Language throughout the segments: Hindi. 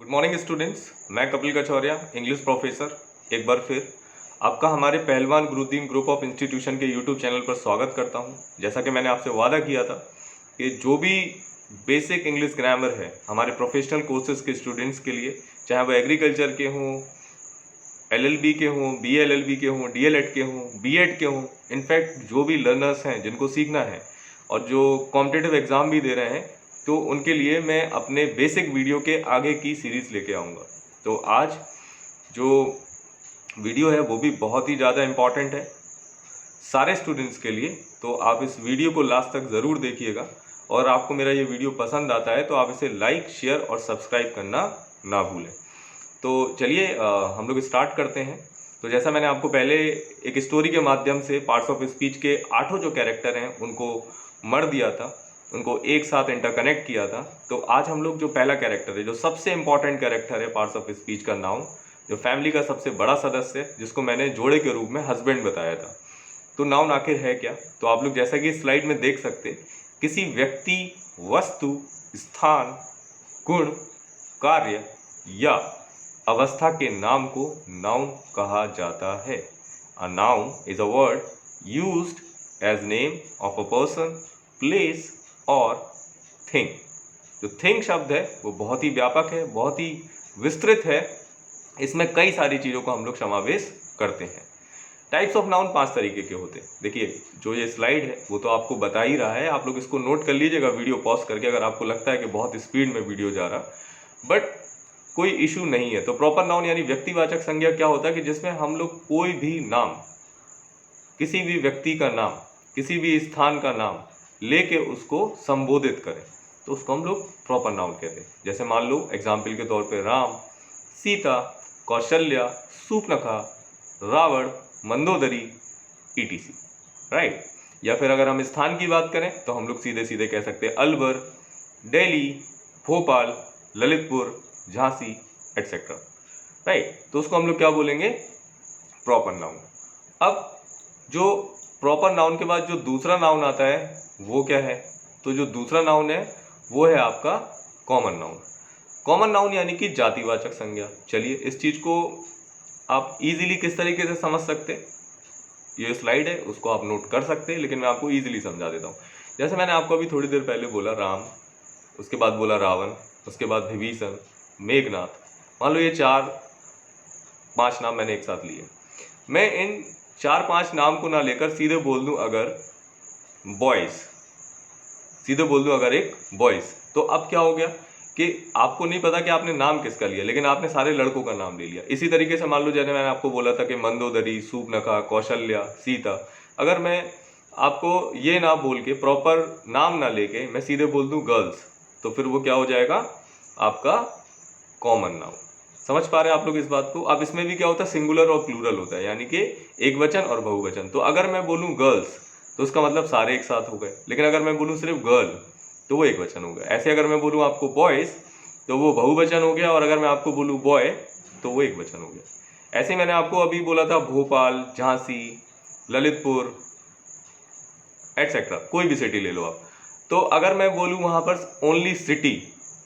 गुड मॉर्निंग स्टूडेंट्स, मैं कपिल कचौरिया, इंग्लिश प्रोफेसर। एक बार फिर आपका हमारे पहलवान गुरुदीन ग्रुप ऑफ इंस्टीट्यूशन के यूट्यूब चैनल पर स्वागत करता हूं। जैसा कि मैंने आपसे वादा किया था कि जो भी बेसिक इंग्लिश ग्रामर है हमारे प्रोफेशनल कोर्सेज के स्टूडेंट्स के लिए, चाहे वो एग्रीकल्चर के हों, LLB के हों, BLLB के हों, DLED के हों, B.Ed के हों, इनफैक्ट जो भी लर्नर्स हैं जिनको सीखना है और जो कॉम्पिटिटिव एग्ज़ाम भी दे रहे हैं, तो उनके लिए मैं अपने बेसिक वीडियो के आगे की सीरीज़ लेके आऊँगा। तो आज जो वीडियो है वो भी बहुत ही ज़्यादा इम्पॉर्टेंट है सारे स्टूडेंट्स के लिए, तो आप इस वीडियो को लास्ट तक ज़रूर देखिएगा। और आपको मेरा ये वीडियो पसंद आता है तो आप इसे लाइक, शेयर और सब्सक्राइब करना ना भूलें। तो चलिए हम लोग स्टार्ट करते हैं। तो जैसा मैंने आपको पहले एक स्टोरी के माध्यम से पार्ट्स ऑफ स्पीच के 8 जो कैरेक्टर हैं उनको मर दिया था, उनको एक साथ इंटरकनेक्ट किया था। तो आज हम लोग जो पहला कैरेक्टर है, जो सबसे इंपॉर्टेंट कैरेक्टर है पार्ट्स ऑफ स्पीच का, नाउन, जो फैमिली का सबसे बड़ा सदस्य है, जिसको मैंने जोड़े के रूप में हस्बैंड बताया था। तो नाउन आखिर है क्या? तो आप लोग जैसा कि स्लाइड में देख सकते, किसी व्यक्ति, वस्तु, स्थान, गुण, कार्य या अवस्था के नाम को नाउन कहा जाता है। A noun is a word used as name of a person, place और थिंग। जो थिंग शब्द है वो बहुत ही व्यापक है, बहुत ही विस्तृत है। इसमें कई सारी चीज़ों को हम लोग समावेश करते हैं। टाइप्स ऑफ नाउन 5 तरीके के होते हैं। देखिए जो ये स्लाइड है वो तो आपको बता ही रहा है, आप लोग इसको नोट कर लीजिएगा वीडियो पॉज करके, अगर आपको लगता है कि बहुत स्पीड में वीडियो जा रहा, बट कोई इशू नहीं है। तो प्रॉपर नाउन यानी व्यक्तिवाचक संज्ञा क्या होता है कि जिसमें हम लोग कोई भी नाम, किसी भी व्यक्ति का नाम, किसी भी स्थान का नाम लेके उसको संबोधित करें, तो उसको हम लोग प्रॉपर नाउन कहते हैं। जैसे मान लो एग्जाम्पल के तौर पे राम, सीता, कौशल्या, सूर्पनखा, रावण, मंदोदरी, ETC, राइट। या फिर अगर हम स्थान की बात करें तो हम लोग सीधे सीधे कह सकते हैं अलवर, दिल्ली, भोपाल, ललितपुर, झांसी, एटसेट्रा, राइट। तो उसको हम लोग क्या बोलेंगे? Proper noun. अब जो प्रॉपर नाउन के बाद जो दूसरा नाउन आता है वो क्या है? तो जो दूसरा नाउन है वो है आपका कॉमन नाउन। कॉमन नाउन यानी कि जातिवाचक संज्ञा। चलिए इस चीज को आप इजीली किस तरीके से समझ सकते, ये स्लाइड है उसको आप नोट कर सकते हैं, लेकिन मैं आपको इजीली समझा देता हूँ। जैसे मैंने आपको अभी थोड़ी देर पहले बोला राम, उसके बाद बोला रावण, उसके बाद विभीषण, मेघनाथ, मान लो ये 4-5 नाम मैंने एक साथ लिए। मैं इन 4-5 नाम को ना लेकर सीधे बोल दूं अगर बॉयज, सीधे बोल दूं अगर एक बॉयज, तो अब क्या हो गया कि आपको नहीं पता कि आपने नाम किसका लिया, लेकिन आपने सारे लड़कों का नाम ले लिया। इसी तरीके से मान लो जैसे मैंने आपको बोला था कि मंदोदरी, सूर्पनखा, कौशल्या, सीता, अगर मैं आपको ये ना बोल के प्रॉपर नाम ना लेके मैं सीधे बोल दूं गर्ल्स, तो फिर वो क्या हो जाएगा? आपका कॉमन नाउन। समझ पा रहे हैं आप लोग इस बात को? अब इसमें भी क्या होता है? सिंगुलर और प्लूरल होता है, यानी कि एक वचन और बहुवचन। तो अगर मैं बोलूं गर्ल्स तो उसका मतलब सारे एक साथ हो गए, लेकिन अगर मैं बोलूं सिर्फ गर्ल तो वो एक वचन हो गया। ऐसे अगर मैं बोलूं आपको बॉयज तो वो बहुवचन हो गया, और अगर मैं आपको बोलूं बॉय तो वो एक वचन हो गया। ऐसे मैंने आपको अभी बोला था भोपाल, झांसी, ललितपुर, एटसेट्रा, कोई भी सिटी ले लो आप, तो अगर मैं बोलूं वहां पर ओनली सिटी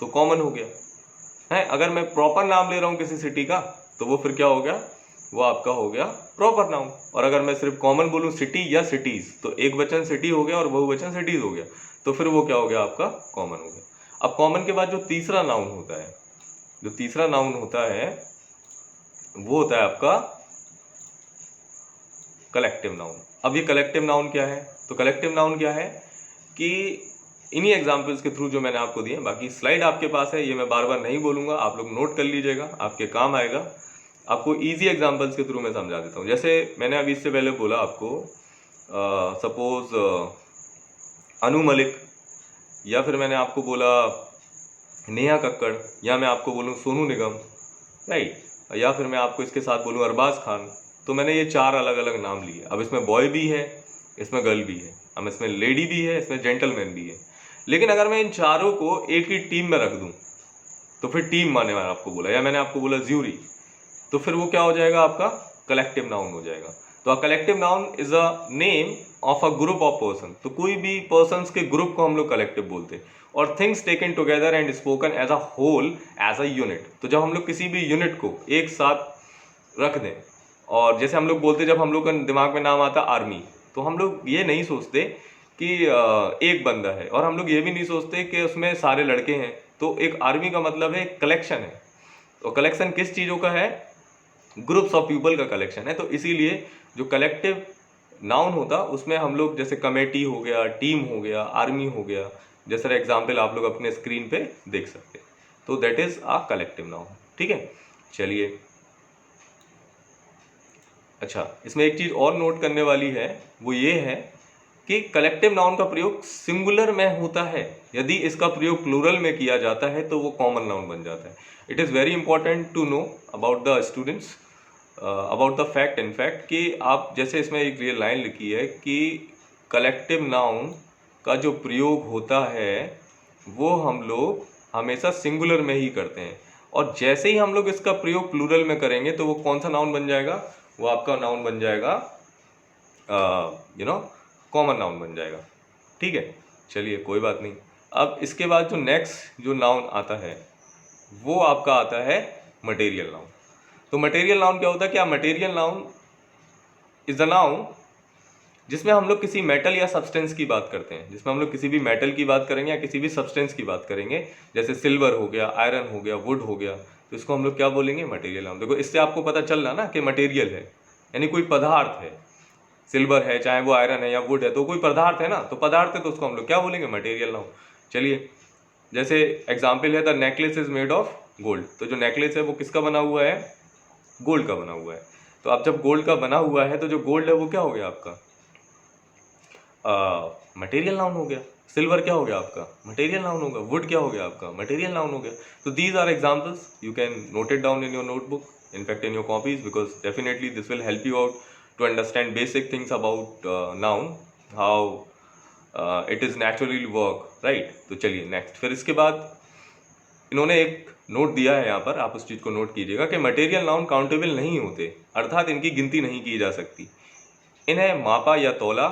तो कॉमन हो गया है। अगर मैं प्रॉपर नाम ले रहा हूं किसी सिटी का तो वो फिर क्या हो गया? वो आपका हो गया प्रॉपर नाउन। और अगर मैं सिर्फ कॉमन बोलूं सिटी या सिटीज तो एक वचन सिटी हो गया और बहुवचन सिटीज हो गया, तो फिर वो क्या हो गया? आपका कॉमन हो गया। अब कॉमन के बाद जो तीसरा नाउन होता है, जो तीसरा नाउन होता है वो होता है आपका कलेक्टिव नाउन। अब ये कलेक्टिव नाउन क्या है? तो कलेक्टिव नाउन क्या है कि इन्हीं एग्जाम्पल्स के थ्रू जो मैंने आपको दिए, बाकी स्लाइड आपके पास है, ये मैं बार बार नहीं बोलूंगा, आप लोग नोट कर लीजिएगा, आपके काम आएगा। आपको इजी एग्जाम्पल्स के थ्रू मैं समझा देता हूँ। जैसे मैंने अभी इससे पहले बोला आपको, सपोज अनु मलिक, या फिर मैंने आपको बोला नेहा कक्कड़, या मैं आपको बोलूँ सोनू निगम, राइट, या फिर मैं आपको इसके साथ बोलूँ अरबाज खान। तो मैंने ये 4 अलग अलग नाम लिए। अब इसमें बॉय भी है, इसमें गर्ल भी है, अब इसमें लेडी भी है, इसमें जेंटलमैन भी है। लेकिन अगर मैं इन चारों को एक ही टीम में रख दूं तो फिर टीम मैंने आपको बोला, या मैंने आपको बोला ज्यूरी, तो फिर वो क्या हो जाएगा? आपका कलेक्टिव नाउन हो जाएगा। तो a collective noun is a name of a group of person, तो कोई भी पर्सन्स के ग्रुप को हम लोग कलेक्टिव बोलते हैं। और things taken together and spoken as a whole as a unit, तो जब हम लोग किसी भी यूनिट को एक साथ रख दें, और जैसे हम लोग बोलते जब हम लोग का दिमाग में नाम आता आर्मी, तो हम लोग ये नहीं सोचते कि एक बंदा है, और हम लोग ये भी नहीं सोचते कि उसमें सारे लड़के हैं। तो एक आर्मी का मतलब है कलेक्शन है, तो कलेक्शन किस चीज़ों का है? ग्रुप्स ऑफ पीपल का कलेक्शन है। तो इसीलिए जो कलेक्टिव नाउन होता उसमें हम लोग जैसे कमेटी हो गया, टीम हो गया, आर्मी हो गया, जैसा एग्जाम्पल आप लोग अपने स्क्रीन पे देख सकते हैं। तो that is a collective noun. ठीक है, चलिए। अच्छा, इसमें एक चीज़ और नोट करने वाली है, वो ये है कि कलेक्टिव नाउन का प्रयोग सिंगुलर में होता है। यदि इसका प्रयोग प्लूरल में किया जाता है तो वो कॉमन नाउन बन जाता है। It is very important to know about the students, about the fact, in fact, कि आप जैसे इसमें एक ये लाइन लिखी है कि कलेक्टिव नाउन का जो प्रयोग होता है वो हम लोग हमेशा सिंगुलर में ही करते हैं, और जैसे ही हम लोग इसका प्रयोग प्लूरल में करेंगे तो वो कौन सा नाउन बन जाएगा? वो आपका नाउन बन जाएगा कॉमन नाउन बन जाएगा। ठीक है, चलिए कोई बात नहीं। अब इसके बाद जो नेक्स्ट जो नाउन आता है वो आपका आता है मटेरियल नाउन। तो मटेरियल नाउन क्या होता है? क्या material noun is the noun जिसमें हम लोग किसी मेटल या सब्सटेंस की बात करते हैं, जिसमें हम लोग किसी भी मेटल की बात करेंगे या किसी भी सब्सटेंस की बात करेंगे, जैसे सिल्वर हो गया, आयरन हो गया, वुड हो गया, तो इसको हम लोग क्या बोलेंगे? Material noun. देखो, इससे आपको पता चल रहा ना कि मटेरियल है यानी कोई पदार्थ है। सिल्वर है, चाहे वो आयरन है या वुड है, तो कोई पदार्थ है ना, तो पदार्थ है तो उसको हम लोग क्या बोलेंगे? Material noun. चलिए, जैसे एग्जाम्पल है the necklace is made of gold, तो जो नेकलेस है वो किसका बना हुआ है? गोल्ड का बना हुआ है। तो अब जब गोल्ड का बना हुआ है तो जो गोल्ड है वो क्या हो गया आपका? मटेरियल नाउन हो गया। सिल्वर क्या हो गया आपका? मटेरियल नाउन होगा। वुड क्या हो गया आपका? मटेरियल नाउन हो गया। तो these are examples, you can note it down in your notebook, in fact in your copies, because definitely this will help you out to understand basic things about noun, how it is naturally work, right? तो चलिए नेक्स्ट, फिर इसके बाद इन्होंने एक नोट दिया है यहाँ पर, आप उस चीज़ को नोट कीजिएगा कि मटेरियल नाउन काउंटेबल नहीं होते, अर्थात इनकी गिनती नहीं की जा सकती। इन्हें मापा या तौला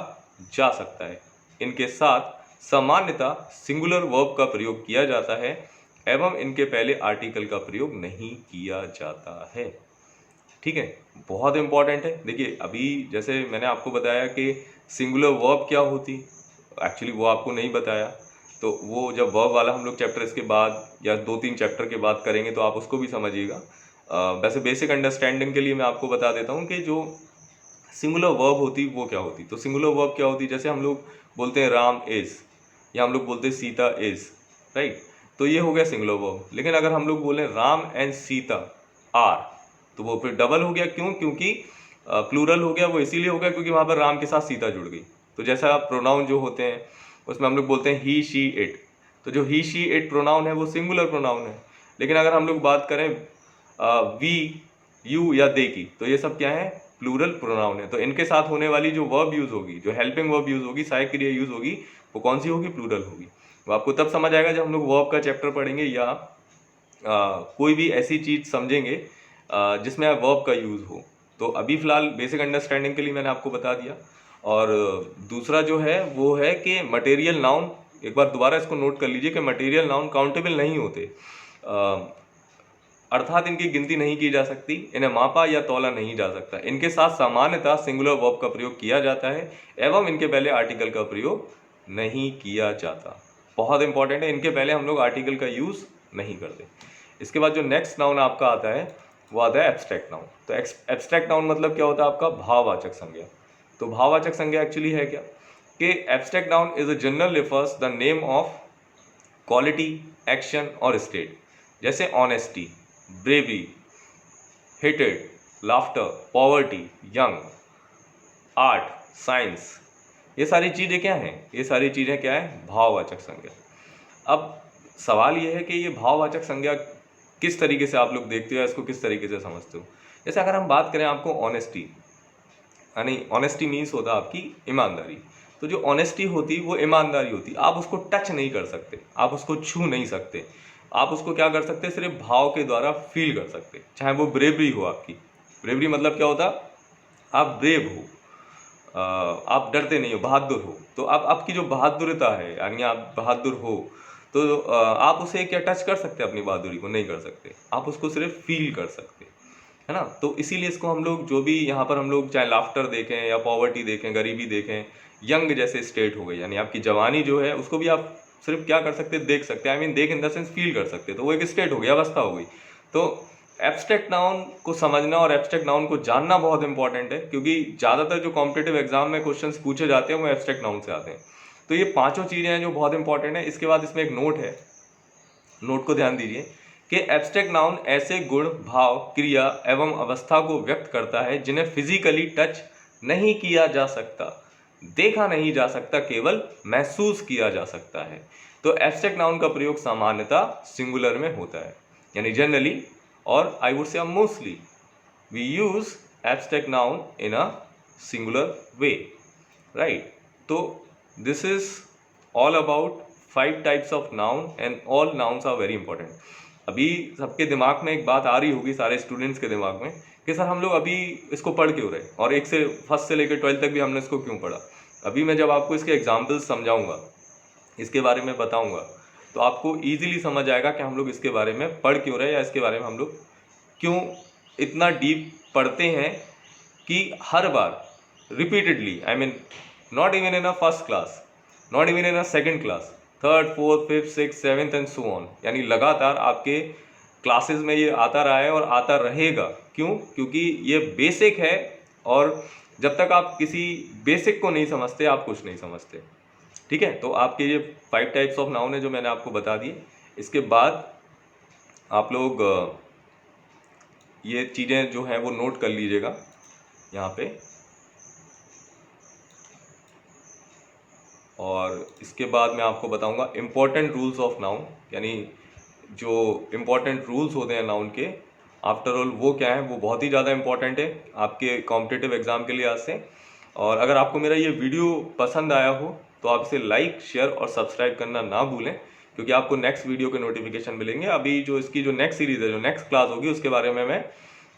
जा सकता है। इनके साथ सामान्यतः सिंगुलर वर्ब का प्रयोग किया जाता है एवं इनके पहले आर्टिकल का प्रयोग नहीं किया जाता है। ठीक है, बहुत इंपॉर्टेंट है। देखिए, अभी जैसे मैंने आपको बताया कि सिंगुलर वर्ब क्या होती, एक्चुअली वो आपको नहीं बताया, तो वो जब वर्ब वाला हम लोग चैप्टर इसके बाद या 2-3 चैप्टर के बाद करेंगे तो आप उसको भी समझिएगा। वैसे बेसिक अंडरस्टैंडिंग के लिए मैं आपको बता देता हूँ कि जो सिंगुलर वर्ब होती वो क्या होती। तो सिंगुलर वर्ब क्या होती? जैसे हम लोग बोलते हैं राम इज, या हम लोग बोलते हैं सीता इज, राइट? तो ये हो गया सिंगुलर वर्ब। लेकिन अगर हम लोग बोलें राम एंड सीता आर, तो वो फिर डबल हो गया। क्यों? क्योंकि प्लूरल हो गया। वो इसीलिए हो गया क्योंकि वहाँ पर राम के साथ सीता जुड़ गई। तो जैसा प्रोनाउन जो होते हैं उसमें हम लोग बोलते हैं ही शी इट, तो जो ही शी इट प्रोनाउन है वो सिंगुलर प्रोनाउन है। लेकिन अगर हम लोग बात करें वी, यू या दे की, तो ये सब क्या है? प्लूरल प्रोनाउन है। तो इनके साथ होने वाली जो वर्ब यूज होगी, जो हेल्पिंग वर्ब यूज होगी, सहायक क्रिया यूज होगी, वो कौन सी होगी? प्लूरल होगी। वो आपको तब समझ आएगा जब हम लोग वर्ब का चैप्टर पढ़ेंगे या कोई भी ऐसी चीज समझेंगे जिसमें वर्ब का यूज हो। तो अभी फिलहाल बेसिक अंडरस्टैंडिंग के लिए मैंने आपको बता दिया। और दूसरा जो है वो है कि मटेरियल नाउन, एक बार दोबारा इसको नोट कर लीजिए कि मटेरियल नाउन काउंटेबल नहीं होते, अर्थात इनकी गिनती नहीं की जा सकती, इन्हें मापा या तौला नहीं जा सकता। इनके साथ सामान्यतः सिंगुलर वर्ब का प्रयोग किया जाता है एवं इनके पहले आर्टिकल का प्रयोग नहीं किया जाता। बहुत इंपॉर्टेंट है, इनके पहले हम लोग आर्टिकल का यूज नहीं करते। इसके बाद जो नेक्स्ट नाउन आपका आता है वो आता है एब्स्ट्रैक्ट नाउन। तो एब्स्ट्रैक्ट नाउन मतलब क्या होता है आपका? भाववाचक संज्ञा। तो भाववाचक संज्ञा एक्चुअली है क्या कि abstract noun is a general refers the name of quality, action और स्टेट, जैसे honesty, bravery, hated, laughter, poverty, young, art, science. ये सारी चीज़ें क्या हैं? ये सारी चीज़ें क्या है? भाववाचक संज्ञा। अब सवाल ये है कि ये भाववाचक संज्ञा किस तरीके से आप लोग देखते हो या इसको किस तरीके से समझते हो? जैसे अगर हम बात करें आपको ऑनेस्टी, यानी ऑनेस्टी मीन्स होता है आपकी ईमानदारी। तो जो ऑनेस्टी होती वो ईमानदारी होती, आप उसको टच नहीं कर सकते, आप उसको छू नहीं सकते, आप उसको क्या कर सकते? सिर्फ भाव के द्वारा फील कर सकते। चाहे वो ब्रेवरी हो आपकी, ब्रेवरी मतलब क्या होता? आप ब्रेव हो, आप डरते नहीं हो, बहादुर हो। तो अब आपकी जो बहादुरता है, यानी आप बहादुर हो, तो आप उसे क्या टच कर सकते हैं? अपनी बहादुरी को नहीं कर सकते, आप उसको सिर्फ फील कर सकते, है ना। तो इसीलिए इसको हम लोग, जो भी यहाँ पर हम लोग चाहे लाफ्टर देखें या पॉवर्टी देखें, गरीबी देखें, यंग जैसे स्टेट हो गई, यानी आपकी जवानी जो है उसको भी आप सिर्फ क्या कर सकते हैं? देख सकते हैं। आई मीन देख इन द सेंस फील कर सकते हैं। तो वो एक स्टेट हो गई, अवस्था हो गई। तो एब्स्ट्रैक्ट नाउन को समझना और एब्स्ट्रैक्ट नाउन को जानना बहुत इंपॉर्टेंट है, क्योंकि ज़्यादातर जो कॉम्पिटिटिव एग्जाम में क्वेश्चंस पूछे जाते हैं वो एब्स्ट्रैक्ट नाउन से आते हैं। तो ये पांचों चीज़ें हैं जो बहुत इंपॉर्टेंट है। इसके बाद इसमें एक नोट है, नोट को ध्यान दीजिए कि एब्स्ट्रैक्ट नाउन ऐसे गुण, भाव, क्रिया एवं अवस्था को व्यक्त करता है जिन्हें फिजिकली टच नहीं किया जा सकता, देखा नहीं जा सकता, केवल महसूस किया जा सकता है। तो एब्स्ट्रैक्ट नाउन का प्रयोग सामान्यतः सिंगुलर में होता है, यानी जनरली, और I would say mostly we use abstract noun in a singular way, right. तो this is all about 5 types of noun and all nouns are very important. अभी सबके दिमाग में एक बात आ रही होगी, सारे स्टूडेंट्स के दिमाग में, कि सर हम लोग अभी इसको पढ़ क्यों रहे, और एक से फर्स्ट से लेकर 12th तक भी हमने इसको क्यों पढ़ा। अभी मैं जब आपको इसके एग्जाम्पल्स समझाऊंगा, इसके बारे में बताऊंगा, तो आपको ईजिली समझ आएगा कि हम लोग इसके बारे में पढ़ क्यों रहे, या इसके बारे में हम लोग क्यों इतना डीप पढ़ते हैं कि हर बार repeatedly, I mean not even in a first class, not even in a second class, third, fourth, fifth, six, seventh and so on, यानी लगातार आपके क्लासेस में ये आता रहा है और आता रहेगा। क्यों? क्योंकि ये बेसिक है, और जब तक आप किसी बेसिक को नहीं समझते आप कुछ नहीं समझते, ठीक है। तो आपके ये 5 टाइप्स ऑफ नाउन है जो मैंने आपको बता दिए। इसके बाद आप लोग ये चीज़ें जो हैं वो नोट कर लीजिएगा यहाँ पे, और इसके बाद मैं आपको बताऊंगा इम्पॉर्टेंट रूल्स ऑफ नाउन, यानी जो इम्पॉर्टेंट रूल्स होते हैं नाउन के, आफ्टर ऑल वो क्या है, वो बहुत ही ज़्यादा इंपॉर्टेंट है आपके कॉम्पिटिटिव एग्जाम के लिहाज से। और अगर आपको मेरा ये वीडियो पसंद आया हो तो आप इसे लाइक, शेयर और सब्सक्राइब करना ना भूलें, क्योंकि आपको नेक्स्ट वीडियो के नोटिफिकेशन मिलेंगे। अभी जो इसकी जो नेक्स्ट सीरीज़ है, जो नेक्स्ट क्लास होगी, उसके बारे में मैं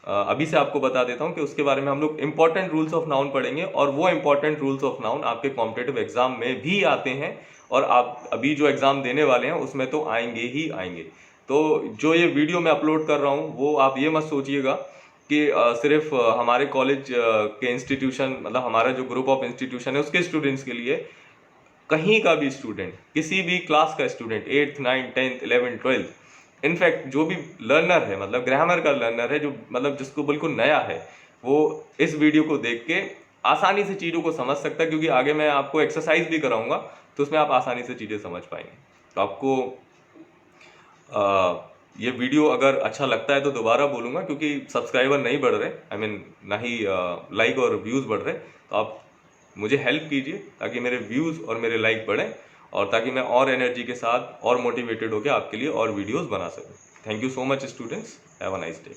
अभी से आपको बता देता हूं कि उसके बारे में हम लोग इंपॉर्टेंट रूल्स ऑफ नाउन पढ़ेंगे, और वो इंपॉर्टेंट रूल्स ऑफ नाउन आपके कॉम्पिटिटिव एग्जाम में भी आते हैं, और आप अभी जो एग्जाम देने वाले हैं उसमें तो आएंगे ही आएंगे। तो जो ये वीडियो मैं अपलोड कर रहा हूँ वो आप ये मत सोचिएगा कि सिर्फ हमारे कॉलेज के इंस्टीट्यूशन, मतलब हमारा जो ग्रुप ऑफ इंस्टीट्यूशन है उसके स्टूडेंट्स के लिए। कहीं का भी स्टूडेंट, किसी भी क्लास का student, 8th, 9th, 10th, 11th, 12th, in fact जो भी लर्नर है, मतलब ग्रामर का लर्नर है, जो मतलब जिसको बिल्कुल नया है, वो इस वीडियो को देख के आसानी से चीज़ों को समझ सकता है, क्योंकि आगे मैं आपको एक्सरसाइज भी कराऊंगा, तो उसमें आप आसानी से चीज़ें समझ पाएंगे। तो आपको ये वीडियो अगर अच्छा लगता है तो दोबारा बोलूँगा, क्योंकि सब्सक्राइबर नहीं बढ़ रहे, आई मीन ना ही लाइक और व्यूज़ बढ़ रहे। तो आप मुझे हेल्प कीजिए ताकि मेरे व्यूज़ और मेरे लाइक बढ़ें, और ताकि मैं और एनर्जी के साथ और मोटिवेटेड होकर आपके लिए और वीडियोस बना सकूं। Thank you so much students, have a nice day.